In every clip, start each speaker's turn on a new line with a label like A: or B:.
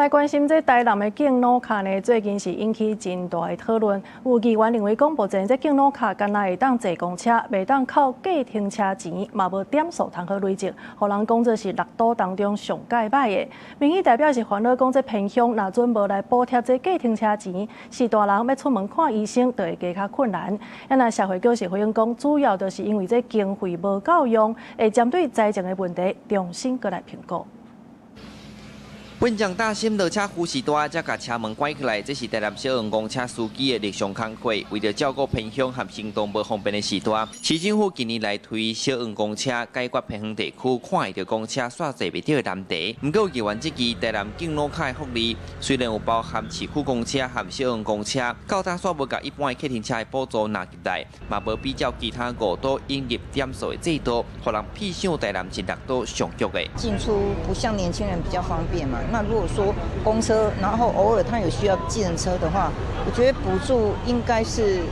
A: 來關心這台南的敬老卡呢，最近是引起真大的討論。有議員認為講，目前這敬老卡敢若會當坐公車，袂當靠計停車錢，嘛無點數通好累積，互人講這是六都當中上界歹的。民意代表是煩惱講，這偏鄉若準無來補貼這計停車錢，是大人要出門看醫生，就會加較困難。那社會局是回應講，主要就是因為這經費無夠用，會針對財政的問題重新過來評估。
B: 本將大心落車呼士大，才甲車門關起來，這是台南小黃公車司機的日常工作。為了照顧偏鄉和行動不方便的時段，市政府近年來推小黃公車，解決偏鄉地區看會到公車煞坐袂到的難題。不過，議員這期台南敬老卡的福利，雖然有包含市區公車和小黃公車，到打煞無甲一般的客停車的補助納入來，嘛無比較其他5都引入點數的制度，互人偏向台南是6都上局的。
C: 進出不像年輕人比較方便嘛。那如果說公車，然後偶爾他有需要計程車的話，我覺得補助應該是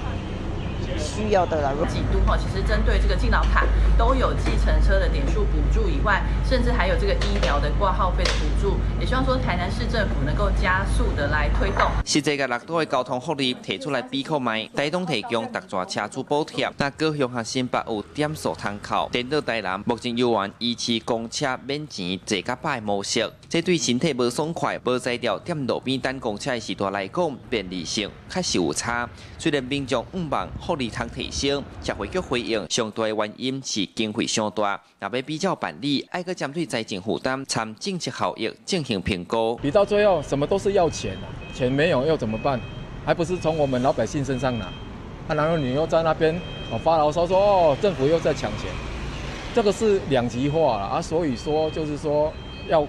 C: 需要的啦。
D: 幾都其實針對這個敬老卡都有計程車的點數補助以外，甚至還有這個醫療的掛號費的補助，也希望說台南市政府能夠加速的來推動。
B: 實際個6都的交通福利提出來比較賣，台東提供特抓車主補貼，那高雄和新北有點數通扣。顛倒台南目前有緣維持公車免錢坐甲飽的模式，這對身體無爽快、無才調踮路邊等公車的時段來講，便利性確實有差。雖然民眾望福利通提升，社會局回應上大的原因是經費上大，若要比較辦理，愛個針對財政負擔、參政策效益進行評估。
E: 比到最後，什麼都是要錢啊，錢沒有又怎麼辦？還不是從我們老百姓身上拿？然後你又在那邊發牢騷說哦，政府又在搶錢，這個是兩極化了啊。所以說就是說要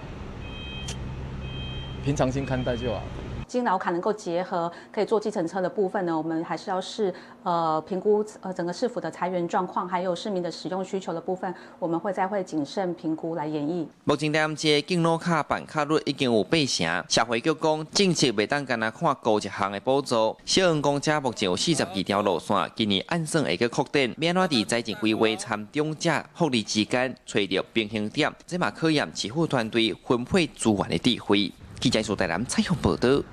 E: 平常心看待就好。
F: 敬老卡能夠結合可以坐計程車的部分呢，我們還是要視評估整個市府的財源狀況，還有市民的使用需求的部分，我們會謹慎評估來研議。
B: 目前台南這敬老卡辦卡率已經有8成，社會局講政策袂當干那看高一項的補助。小黃公車目前有42條路線，今年按算會去擴展，免怎佇財政規劃參長者福利之間找到平衡點，這嘛考驗市府團隊分配資源的智慧。記者蘇台南採訪報道。